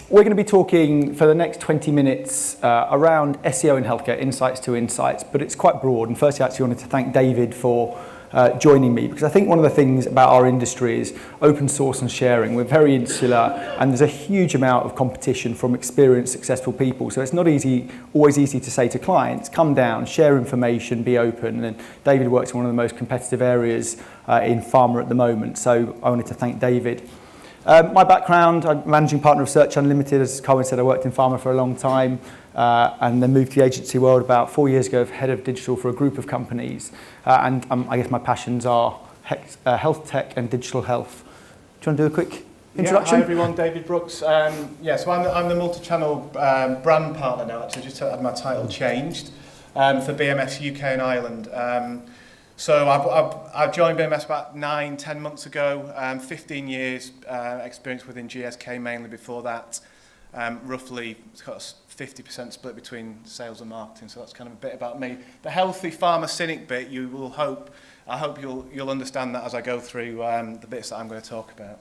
We're going to be talking for the next 20 minutes around SEO in healthcare, insights to insights, but it's quite broad. And firstly, I actually wanted to thank David for joining me, because I think one of the things about our industry is open source and sharing. We're very insular, and there's a huge amount of competition from experienced, successful people. So it's not always easy to say to clients, come down, share information, be open. And David works in one of the most competitive areas in pharma at the moment. So I wanted to thank David. My background, I'm managing partner of Search Unlimited. As Colin said, I worked in pharma for a long time and then moved to the agency world about 4 years ago, head of digital for a group of companies. I guess my passions are health tech and digital health. Do you want to do a quick introduction? Yeah, hi everyone, David Brooks. So I'm the Multichannel brand partner now. Actually, just had my title changed for BMS UK and Ireland. So I've joined BMS about 9-10 months ago, 15 years experience within GSK mainly before that, roughly 50% split between sales and marketing, so that's kind of a bit about me. The healthy pharma cynic bit, I hope you'll understand that as I go through the bits that I'm going to talk about.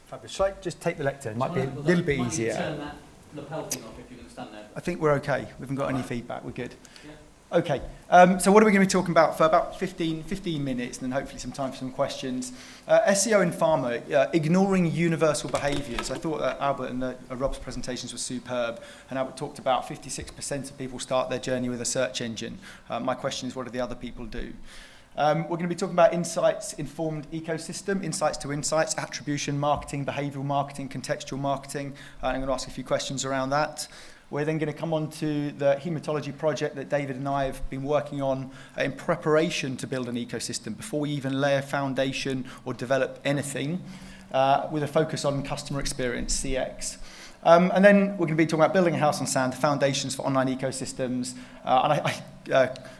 Fabulous. Shall I just take the lectern? It might be a little bit easier. Turn that lapel thing off if you're going to stand there. I think we're okay. We haven't got any feedback. We're good. Yeah. Okay, so what are we going to be talking about for about 15 minutes, and then hopefully some time for some questions. SEO in pharma, ignoring universal behaviours. I thought Albert and Rob's presentations were superb, and Albert talked about 56% of people start their journey with a search engine. My question is, what do the other people do? We're going to be talking about insights-informed ecosystem, insights to insights, attribution marketing, behavioural marketing, contextual marketing. I'm going to ask a few questions around that. We're then going to come on to the haematology project that David and I have been working on in preparation to build an ecosystem before we even lay a foundation or develop anything, with a focus on customer experience, CX. And then we're going to be talking about building a house on sand, the foundations for online ecosystems.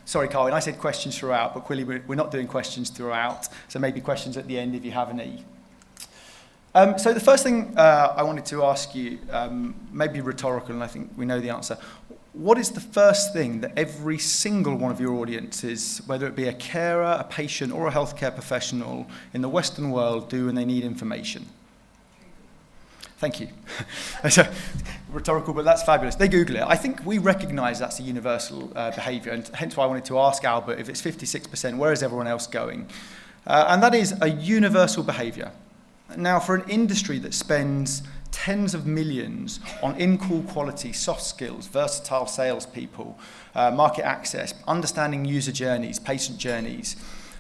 Sorry, Carwyn, I said questions throughout, but clearly we're not doing questions throughout, so maybe questions at the end if you have any. So the first thing I wanted to ask you, maybe rhetorical, and I think we know the answer. What is the first thing that every single one of your audiences, whether it be a carer, a patient, or a healthcare professional in the Western world, do when they need information? Thank you. Rhetorical, but that's fabulous. They Google it. I think we recognise that's a universal behaviour, and hence why I wanted to ask Albert, if it's 56%, where is everyone else going? And that is a universal behaviour. Now, for an industry that spends tens of millions on in-call quality, soft skills, versatile salespeople, market access, understanding user journeys, patient journeys,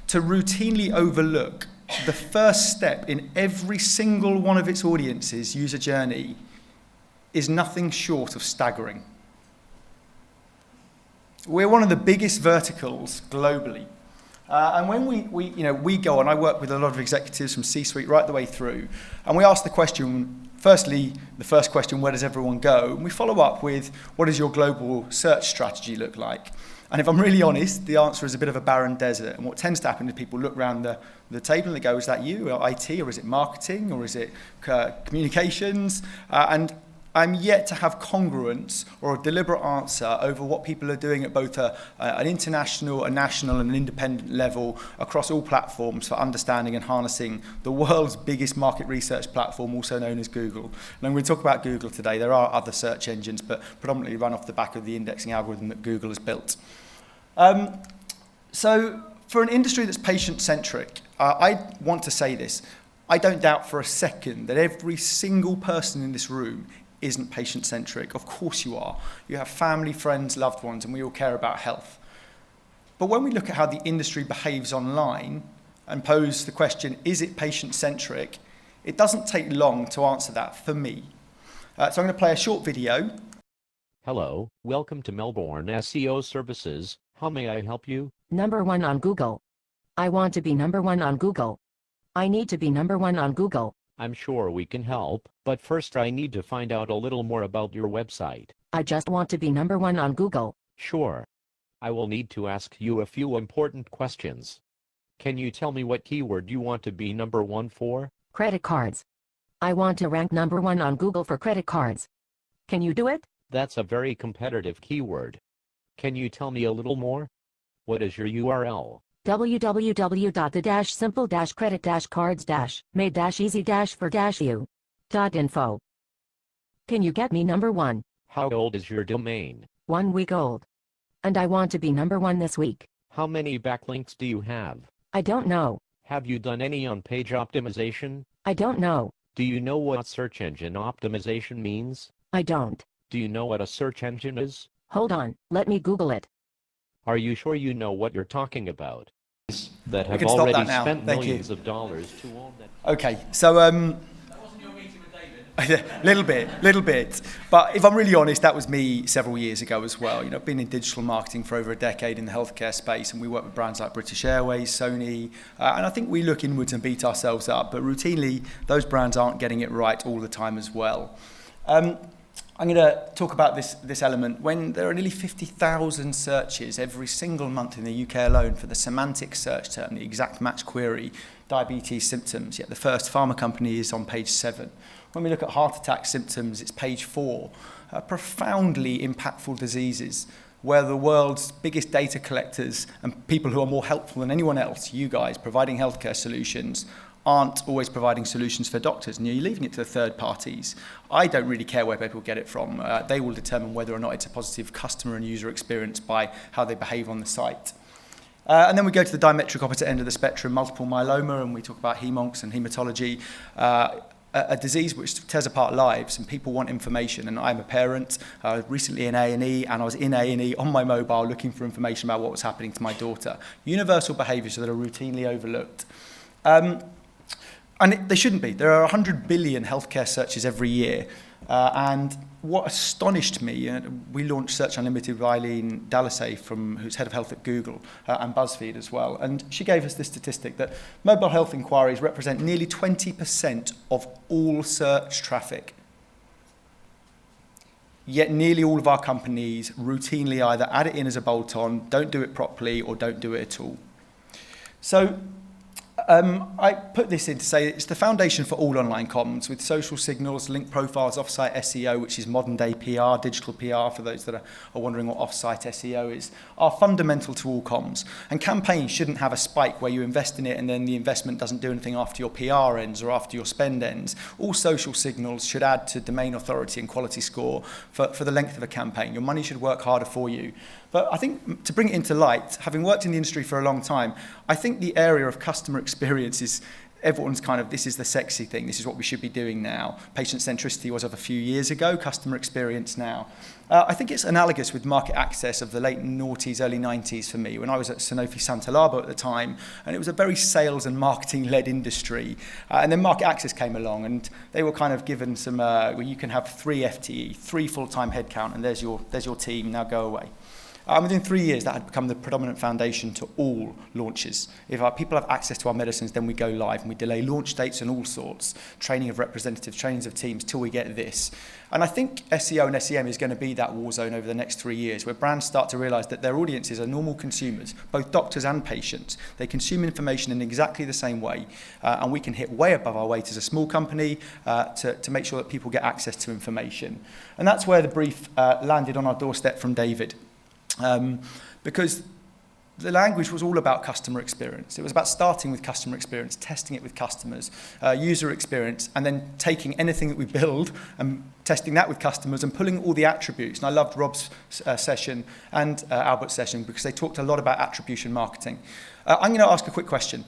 to routinely overlook the first step in every single one of its audiences' user journey is nothing short of staggering. We're one of the biggest verticals globally. And when we go on, I work with a lot of executives from C-suite right the way through, and we ask the question, firstly, the first question, where does everyone go? And we follow up with, what does your global search strategy look like? And if I'm really honest, the answer is a bit of a barren desert. And what tends to happen is people look around the table and they go, is that you, or IT, or is it marketing, or is it communications? And I'm yet to have congruence or a deliberate answer over what people are doing at both an international, a national, and an independent level across all platforms for understanding and harnessing the world's biggest market research platform, also known as Google. And I'm going to talk about Google today. There are other search engines, but predominantly run off the back of the indexing algorithm that Google has built. So for an industry that's patient-centric, I want to say this. I don't doubt for a second that every single person in this room isn't patient-centric. Of course you are. You have family, friends, loved ones, and we all care about health. But when we look at how the industry behaves online and pose the question, is it patient-centric, it doesn't take long to answer that for me. So I'm going to play a short video. Hello, welcome to Melbourne SEO Services. How may I help you? Number 1 on Google. I want to be number 1 on Google. I need to be number 1 on Google. I'm sure we can help, but first I need to find out a little more about your website. I just want to be number 1 on Google. Sure. I will need to ask you a few important questions. Can you tell me what keyword you want to be number 1 for? Credit cards. I want to rank number 1 on Google for credit cards. Can you do it? That's a very competitive keyword. Can you tell me a little more? What is your URL? www.the-simple-credit-cards-made-easy-for-you.info. Can you get me number 1? How old is your domain? 1 week old. And I want to be number 1 this week. How many backlinks do you have? I don't know. Have you done any on-page optimization? I don't know. Do you know what search engine optimization means? I don't. Do you know what a search engine is? Hold on, let me Google it. Are you sure you know what you're talking about? That have can stop already that now. spent Thank you. millions of dollars to own that. Okay, so That wasn't your meeting with David. little bit. But if I'm really honest, that was me several years ago as well. You know, I've been in digital marketing for over a decade in the healthcare space, and we work with brands like British Airways, Sony, and I think we look inwards and beat ourselves up. But routinely, those brands aren't getting it right all the time as well. I'm going to talk about this element. When there are nearly 50,000 searches every single month in the UK alone for the semantic search term, the exact match query, diabetes symptoms, yet the first pharma company is on page 7. When we look at heart attack symptoms, it's page 4. Profoundly impactful diseases where the world's biggest data collectors and people who are more helpful than anyone else, you guys, providing healthcare solutions, aren't always providing solutions for doctors, and you're leaving it to the third parties. I don't really care where people get it from. They will determine whether or not it's a positive customer and user experience by how they behave on the site. And then we go to the diametric opposite end of the spectrum, multiple myeloma, and we talk about hemoncs and hematology, a disease which tears apart lives, and people want information. And I'm a parent, recently in A&E, and I was in A&E on my mobile looking for information about what was happening to my daughter. Universal behaviours that are routinely overlooked. And they shouldn't be. There are 100 billion healthcare searches every year. And what astonished me, we launched Search Unlimited with Eileen Dallasay, who's head of health at Google, and BuzzFeed as well. And she gave us this statistic that mobile health inquiries represent nearly 20% of all search traffic. Yet nearly all of our companies routinely either add it in as a bolt-on, don't do it properly, or don't do it at all. So I put this in to say it's the foundation for all online comms, with social signals, link profiles, offsite SEO, which is modern day PR, digital PR for those that are wondering what offsite SEO is, are fundamental to all comms. And campaigns shouldn't have a spike where you invest in it and then the investment doesn't do anything after your PR ends or after your spend ends. All social signals should add to domain authority and quality score for the length of a campaign. Your money should work harder for you. But I think to bring it into light, having worked in the industry for a long time, I think the area of customer experience is everyone's kind of, this is the sexy thing, this is what we should be doing now. Patient centricity was of a few years ago, customer experience now. I think it's analogous with market access of the late noughties, early 90s for me, when I was at Sanofi Santa Labo at the time, and it was a very sales and marketing-led industry. And then market access came along, and they were kind of given some, where you can have 3 FTE, 3 full-time headcount, and there's your team, now go away. Within 3 years, that had become the predominant foundation to all launches. If our people have access to our medicines, then we go live, and we delay launch dates and all sorts, training of representatives, trainings of teams, till we get this. And I think SEO and SEM is going to be that war zone over the next 3 years, where brands start to realise that their audiences are normal consumers, both doctors and patients. They consume information in exactly the same way, and we can hit way above our weight as a small company to make sure that people get access to information. And that's where the brief landed on our doorstep from David. Because the language was all about customer experience. It was about starting with customer experience, testing it with customers, user experience, and then taking anything that we build and testing that with customers and pulling all the attributes. And I loved Rob's session and Albert's session because they talked a lot about attribution marketing. I'm going to ask a quick question.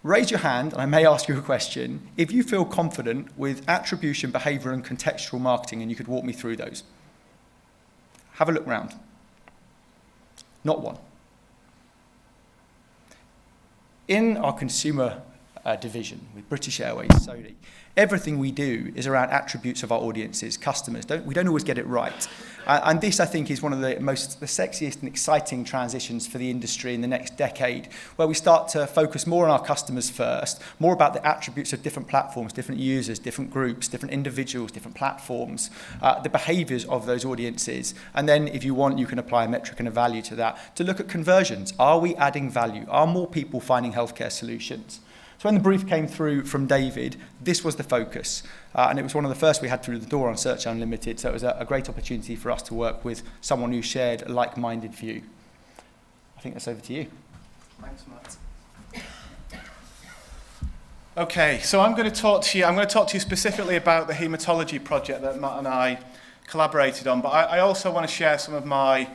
Raise your hand, and I may ask you a question, if you feel confident with attribution, behaviour, and contextual marketing, and you could walk me through those. Have a look round. Not one. In our consumer division with British Airways, Sony, everything we do is around attributes of our audiences, customers. We don't always get it right. And this, I think, is one of the sexiest and exciting transitions for the industry in the next decade, where we start to focus more on our customers first, more about the attributes of different platforms, different users, different groups, different individuals, different platforms, the behaviours of those audiences. And then, if you want, you can apply a metric and a value to that to look at conversions. Are we adding value? Are more people finding healthcare solutions? So when the brief came through from David, this was the focus. And it was one of the first we had through the door on Search Unlimited. So it was a great opportunity for us to work with someone who shared a like-minded view. I think that's over to you. Thanks, Matt. Okay, so I'm going to talk to you specifically about the haematology project that Matt and I collaborated on, but I also want to share some of my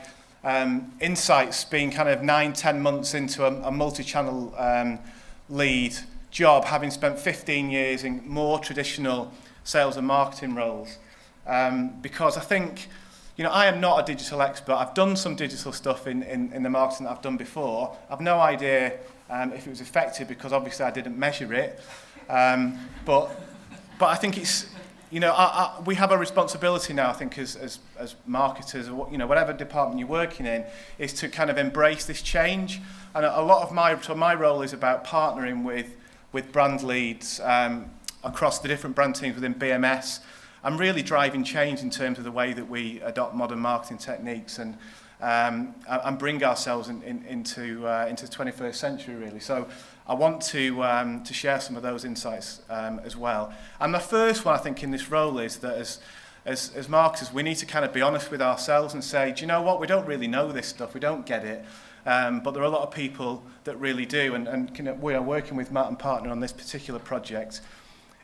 insights being kind of 9-10 months into a multi-channel lead job, having spent 15 years in more traditional sales and marketing roles. Because I think, I am not a digital expert. I've done some digital stuff in the marketing that I've done before. I've no idea if it was effective because obviously I didn't measure it. But I think it's, we have a responsibility now, I think, as marketers, or whatever department you're working in, is to kind of embrace this change. And a lot of my role is about partnering with brand leads across the different brand teams within BMS, and really driving change in terms of the way that we adopt modern marketing techniques and bring ourselves into the 21st century, really. So I want to share some of those insights as well. And the first one, I think, in this role is that as marketers, we need to kind of be honest with ourselves and say, do you know what, we don't really know this stuff, we don't get it, but there are a lot of people that really do, and we are working with Matt and partner on this particular project.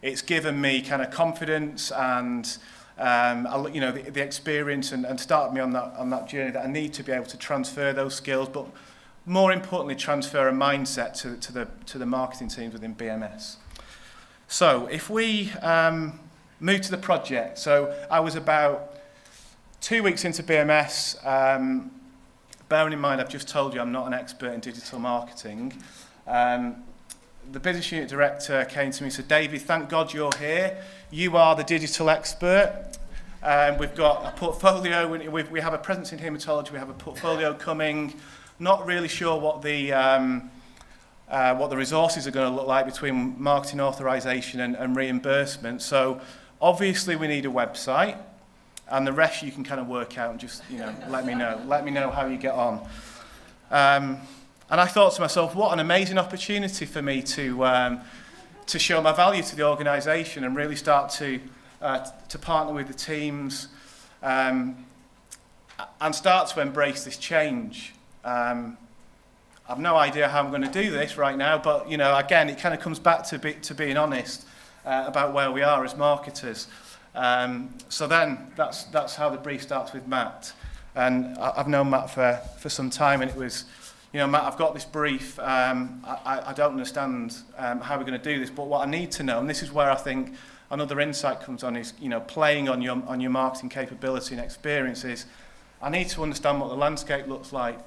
It's given me kind of confidence and the experience and started me on that journey that I need to be able to transfer those skills, but more importantly, transfer a mindset to the marketing teams within BMS. So if we move to the project, so I was about 2 weeks into BMS. Bearing in mind, I've just told you I'm not an expert in digital marketing. The business unit director came to me and said, David, thank God you're here. You are the digital expert. We've got a portfolio, we have a presence in haematology, we have a portfolio coming. Not really sure what the resources are going to look like between marketing authorization and reimbursement. So obviously we need a website, and the rest you can kind of work out and just let me know how you get on. And I thought to myself, what an amazing opportunity for me to show my value to the organisation and really start to partner with the teams and start to embrace this change. I've no idea how I'm going to do this right now, but again, it kind of comes back to being honest about where we are as marketers. So then that's how the brief starts with Matt, and I've known Matt for some time, and it was, Matt, I've got this brief. I don't understand how we're going to do this, but what I need to know, and this is where I think another insight comes on, is playing on your marketing capability and experience, is I need to understand what the landscape looks like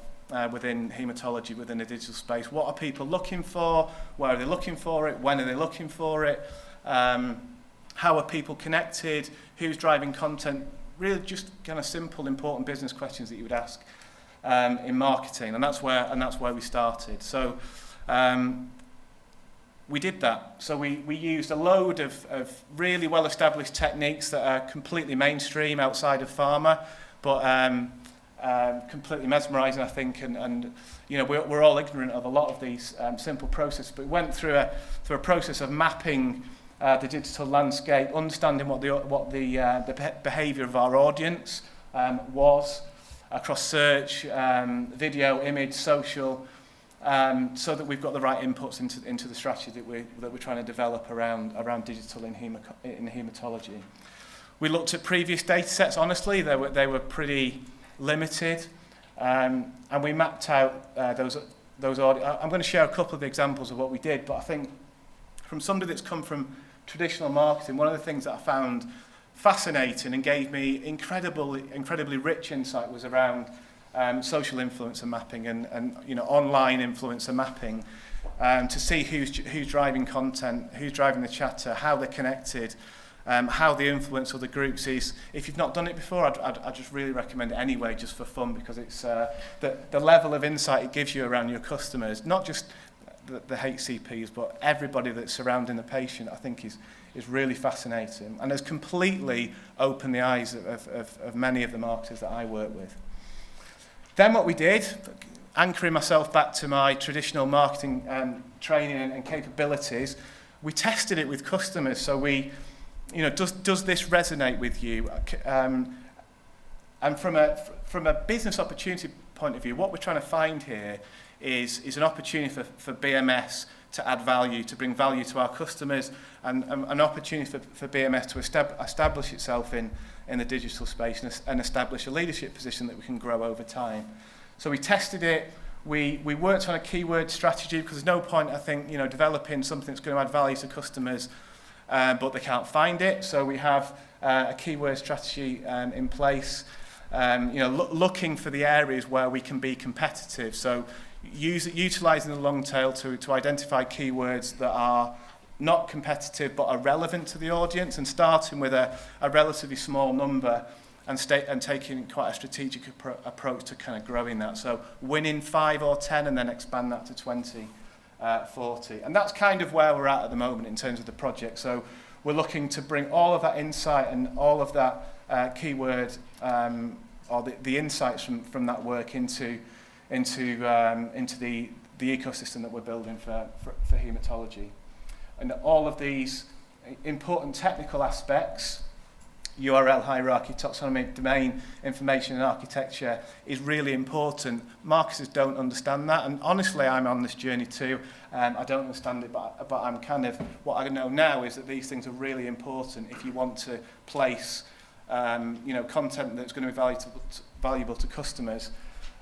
within haematology, within the digital space. What are people looking for? Where are they looking for it? When are they looking for it? How are people connected? Who's driving content? Really just kind of simple, important business questions that you would ask in marketing, and that's where we started. So we did that. So we used a load of really well-established techniques that are completely mainstream outside of pharma, but completely mesmerising, I think, and we're all ignorant of a lot of these simple processes. But we went through a process of mapping the digital landscape, understanding what the behaviour of our audience was across search, video, image, social, so that we've got the right inputs into the strategy that we're trying to develop around digital in haematology. We looked at previous data sets. Honestly, they were pretty limited, and we mapped out those I'm going to share a couple of the examples of what we did, but I think from somebody that's come from traditional marketing, one of the things that I found fascinating and gave me incredibly rich insight was around social influencer mapping and online influencer mapping, to see who's driving content, who's driving the chatter, how they're connected, how the influence of the groups is. If you've not done it before, I'd just really recommend it anyway, just for fun, because it's the level of insight it gives you around your customers, not just the HCPs, but everybody that's surrounding the patient, I think is really fascinating, and has completely opened the eyes of many of the marketers that I work with. Then what we did, anchoring myself back to my traditional marketing training and capabilities, we tested it with customers. So we, does this resonate with you? And from a business opportunity point of view, what we're trying to find here is an opportunity for BMS to add value, to bring value to our customers, and an opportunity for BMS to establish itself in the digital space and establish a leadership position that we can grow over time. So we tested it. We worked on a keyword strategy, because there's no point, I think, developing something that's going to add value to customers, but they can't find it. So we have a keyword strategy in place, looking for the areas where we can be competitive. So utilising the long tail to identify keywords that are not competitive but are relevant to the audience, and starting with a relatively small number and taking quite a strategic approach to kind of growing that. So winning 5 or 10 and then expand that to 20, 40. And that's kind of where we're at the moment in terms of the project. So we're looking to bring all of that insight and all of that keyword or the insights from that work into the ecosystem that we're building for haematology. And all of these important technical aspects, URL hierarchy, taxonomy, domain, information and architecture, is really important. Marketers don't understand that, and honestly I'm on this journey too. I don't understand it, but I'm kind of, what I know now is that these things are really important if you want to place content that's going to be valuable to customers,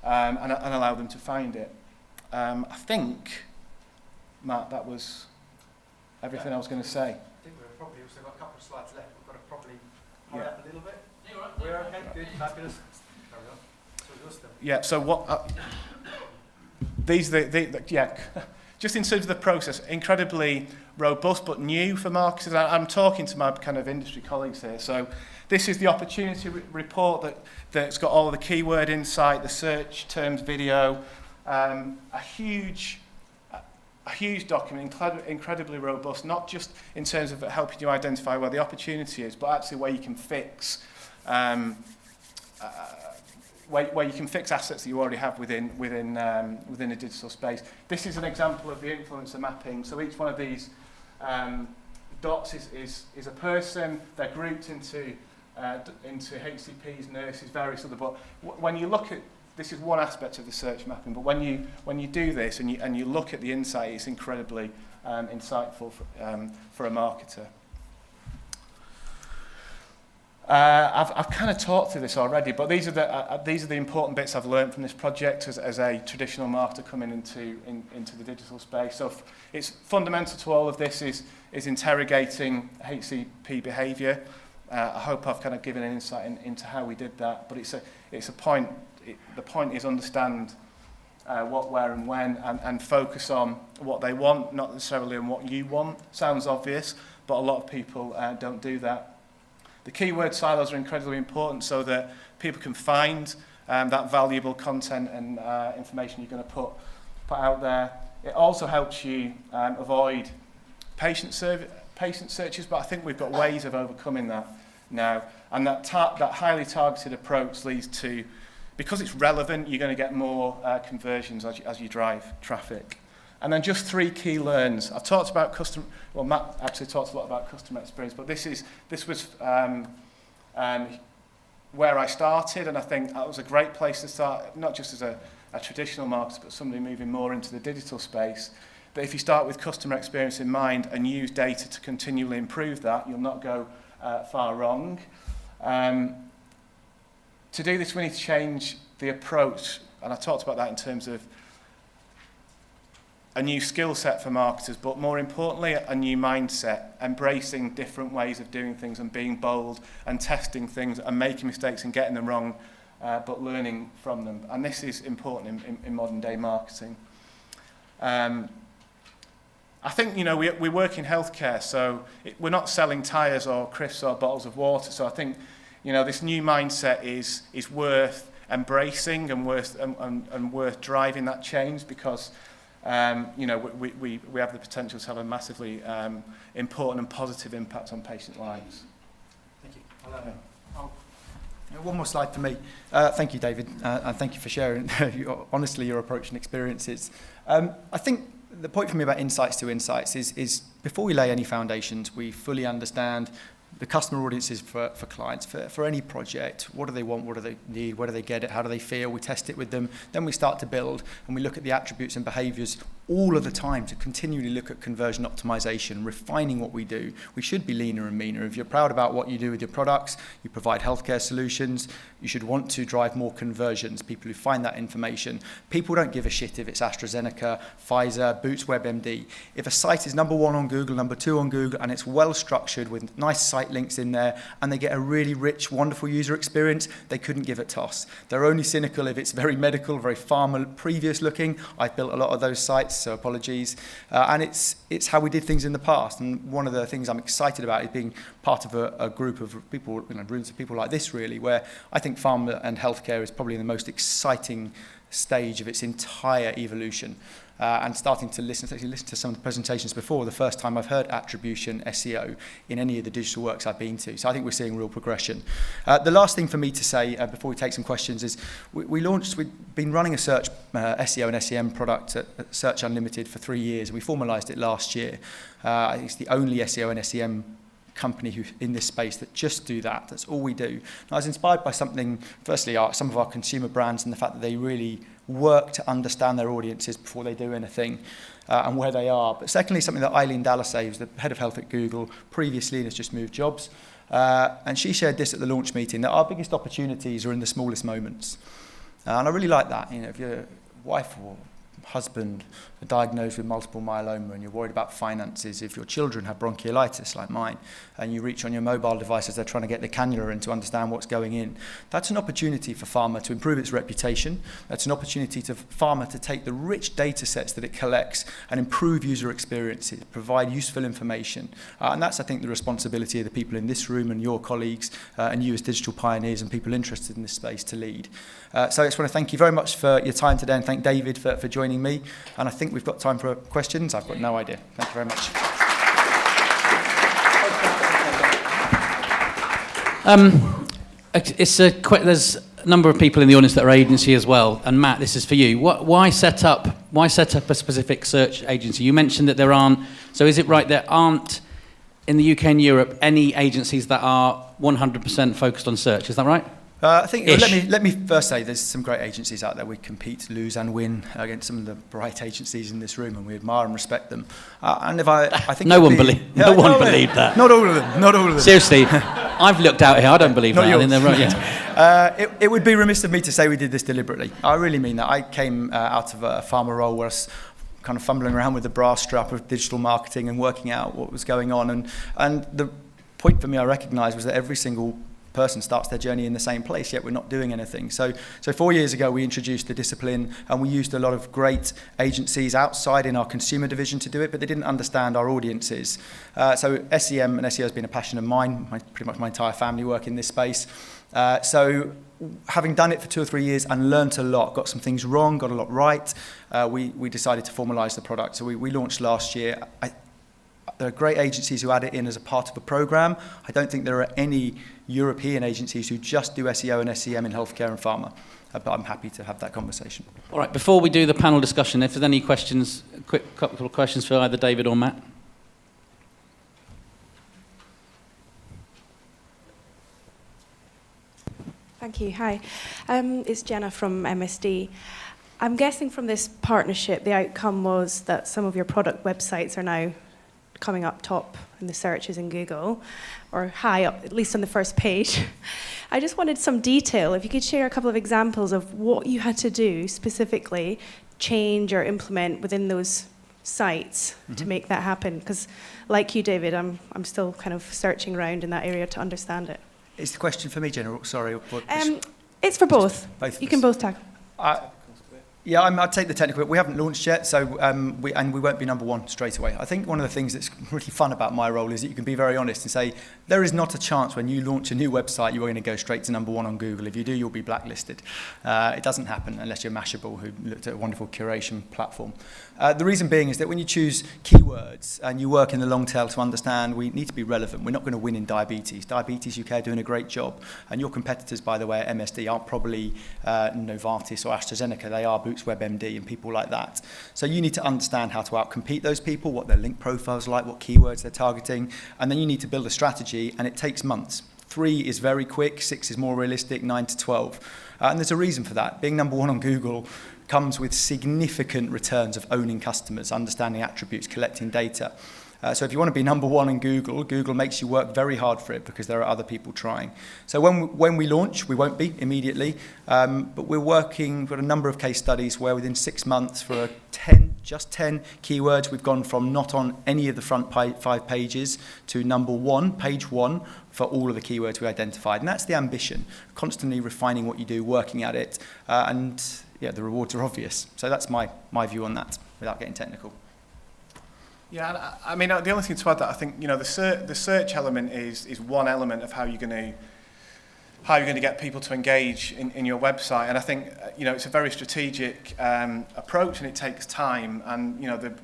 and allow them to find it. I think, Matt, that was everything I was going to say. I think we've probably also got a couple of slides left. We've got to probably hurry Yeah. up a little bit. You're right. We're okay, good, fabulous. Carry on. So yours still. Yeah, so what these just in terms of the process, incredibly robust but new for marketers. I'm talking to my kind of industry colleagues here. So this is the opportunity report that's got all of the keyword insight, the search terms, video, a huge document, incredibly robust, not just in terms of helping you identify where the opportunity is, but actually where you can fix where you can fix assets that you already have within a digital space. This is an example of the influencer mapping. So each one of these dots is a person. They're grouped into HCPs, nurses, various other. But when you look at, this is one aspect of the search mapping, but when you do this and you look at the insight, it's incredibly insightful for a marketer. I've kind of talked through this already, but these are the important bits I've learned from this project as a traditional marketer coming into the digital space. So it's fundamental to all of this is interrogating HCP behaviour. I hope I've kind of given an insight into how we did that, but it's a point. The point is understand what, where and when, and focus on what they want, not necessarily on what you want. Sounds obvious, but a lot of people don't do that. The keyword silos are incredibly important so that people can find that valuable content and information you're going to put out there. It also helps you avoid patient searches, but I think we've got ways of overcoming that now. And that highly targeted approach leads to, because it's relevant, you're going to get more conversions as you drive traffic. And then just 3 key learns. I've talked about customer. Well, Matt actually talked a lot about customer experience, but this was where I started, and I think that was a great place to start. Not just as a traditional marketer, but somebody moving more into the digital space. That if you start with customer experience in mind and use data to continually improve that, you'll not go far wrong. To do this, we need to change the approach, and I talked about that in terms of a new skill set for marketers, but more importantly, a new mindset, embracing different ways of doing things and being bold and testing things and making mistakes and getting them wrong, but learning from them. And this is important in modern day marketing. I think, we work in healthcare, so we're not selling tyres or crisps or bottles of water. So I think, this new mindset is worth embracing and worth driving that change, because we have the potential to have a massively important and positive impact on patient lives. Thank you. One more slide for me. Thank you, David, and thank you for sharing honestly your approach and experiences. I think the point for me about insights to insights is before we lay any foundations, we fully understand the customer audiences for clients, for any project. What do they want? What do they need? Where do they get it? How do they feel? We test it with them. Then we start to build, and we look at the attributes and behaviours all of the time to continually look at conversion optimization, refining what we do. We should be leaner and meaner. If you're proud about what you do with your products, you provide healthcare solutions, you should want to drive more conversions, people who find that information. People don't give a shit if it's AstraZeneca, Pfizer, Boots WebMD. If a site is number 1 on Google, number 2 on Google, and it's well structured with nice site links in there, and they get a really rich, wonderful user experience, they couldn't give a toss. They're only cynical if it's very medical, very pharma previous looking. I've built a lot of those sites, so apologies. And it's how we did things in the past. And one of the things I'm excited about is being part of a group of people, rooms of people like this really, where I think pharma and healthcare is probably the most exciting stage of its entire evolution. And starting to listen to some of the presentations before, the first time I've heard attribution, SEO, in any of the digital works I've been to. So I think we're seeing real progression. The last thing for me to say before we take some questions is we've been running a search SEO and SEM product at Search Unlimited for 3 years. We formalised it last year. I think it's the only SEO and SEM company who in this space that just do that. That's all we do. And I was inspired by something, firstly, some of our consumer brands and the fact that they really work to understand their audiences before they do anything and where they are. But secondly, something that Eileen Dallasay, who's the head of health at Google, previously and has just moved jobs, and she shared this at the launch meeting, that our biggest opportunities are in the smallest moments. And I really like that. If your wife or husband are diagnosed with multiple myeloma and you're worried about finances, if your children have bronchiolitis like mine and you reach on your mobile device as they're trying to get the cannula in to understand what's going in, that's an opportunity for pharma to improve its reputation. That's an opportunity for pharma to take the rich data sets that it collects and improve user experiences, provide useful information. And that's, I think, the responsibility of the people in this room and your colleagues and you as digital pioneers and people interested in this space to lead. So I just want to thank you very much for your time today and thank David for joining me. And I think we've got time for questions. I've got no idea. Thank you very much. There's a number of people in the audience that are agency as well. And Matt, this is for you. Why set up a specific search agency? You mentioned that there aren't. So is it right there aren't in the UK and Europe any agencies that are 100% focused on search? Is that right? I think let me first say there's some great agencies out there. We compete, lose and win against some of the bright agencies in this room, and we admire and respect them. And if I think no one believed that. Not all of them. Not all of them. Seriously, I've looked out here. I don't believe that. I think they're right. Yeah. It would be remiss of me to say we did this deliberately. I really mean that. I came out of a pharma role where I was kind of fumbling around with the brass strap of digital marketing and working out what was going on. And the point for me I recognised was that every single person starts their journey in the same place, yet we're not doing anything. So 4 years ago, we introduced the discipline, and we used a lot of great agencies outside in our consumer division to do it, but they didn't understand our audiences. So SEM and SEO has been a passion of mine. Pretty much my entire family work in this space. So having done it for 2 or 3 years and learnt a lot, got some things wrong, got a lot right, we decided to formalise the product. So we launched last year. There are great agencies who add it in as a part of a program. I don't think there are any European agencies who just do SEO and SEM in healthcare and pharma. But I'm happy to have that conversation. All right, before we do the panel discussion, if there's any questions, a quick couple of questions for either David or Matt. Thank you. Hi. It's Jenna from MSD. I'm guessing from this partnership, the outcome was that some of your product websites are now coming up top in the searches in Google, or high up, at least on the first page. I just wanted some detail. If you could share a couple of examples of what you had to do specifically, change or implement within those sites to make that happen. Because like you, David, I'm still kind of searching around in that area to understand it. Is the question for me, General? Sorry. It's for both. Both you can both tackle. Yeah, I'd take the technical bit. We haven't launched yet, so we won't be number one straight away. I think one of the things that's really fun about my role is that you can be very honest and say, there is not a chance when you launch a new website, you're going to go straight to number one on Google. If you do, you'll be blacklisted. It doesn't happen unless you're Mashable, who looked at a wonderful curation platform. The reason being is that when you choose keywords and you work in the long tail to understand we need to be relevant, we're not going to win in diabetes. Diabetes UK are doing a great job. And your competitors, by the way, at MSD aren't probably Novartis or AstraZeneca. They are Boots WebMD and people like that. So you need to understand how to outcompete those people, what their link profiles are like, what keywords they're targeting, and then you need to build a strategy, and it takes months. 3 is very quick, 6 is more realistic, 9 to 12. And there's a reason for that. Being number 1 on Google comes with significant returns of owning customers, understanding attributes, collecting data. So if you want to be number 1 in Google, Google makes you work very hard for it because there are other people trying. So when we launch, we won't be immediately, but we're working with a number of case studies where within 6 months for just 10 keywords, we've gone from not on any of the front 5 pages to number 1, page 1, for all of the keywords we identified. And that's the ambition, constantly refining what you do, working at it, and yeah, the rewards are obvious. So that's my view on that, without getting technical. Yeah, I mean, the only thing to add that I think, you know, the search element is one element of how you're going to get people to engage in your website. And I think, you know, it's a very strategic approach, and it takes time. And, you know, there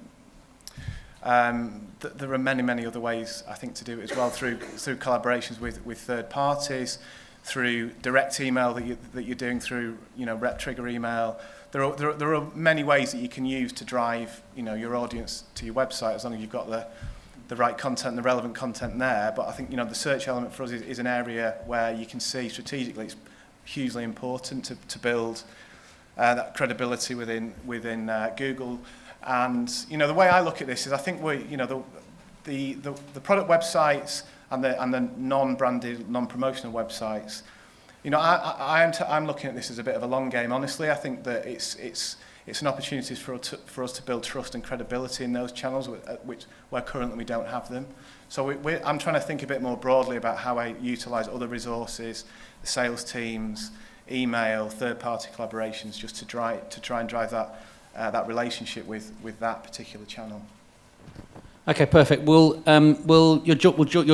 are many other ways, I think, to do it as well, through collaborations with third parties, through direct email that you're doing through, you know, rep trigger email. There are many ways that you can use to drive, you know, your audience to your website, as long as you've got the right content, the relevant content there. But I think, you know, the search element for us is an area where you can see strategically it's hugely important to build that credibility within Google. And, you know, the way I look at this is I think the product websites and the non-branded, non-promotional websites, you know, I'm looking at this as a bit of a long game. Honestly, I think that it's an opportunity for us to build trust and credibility in those channels where currently we don't have them. So I'm trying to think a bit more broadly about how I utilise other resources, the sales teams, email, third-party collaborations, just to try and drive that relationship with that particular channel. Okay, perfect. You're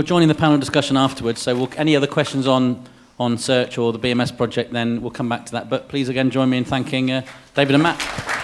joining the panel discussion afterwards. So any other questions on search or the BMS project, then we'll come back to that. But please again join me in thanking David and Matt.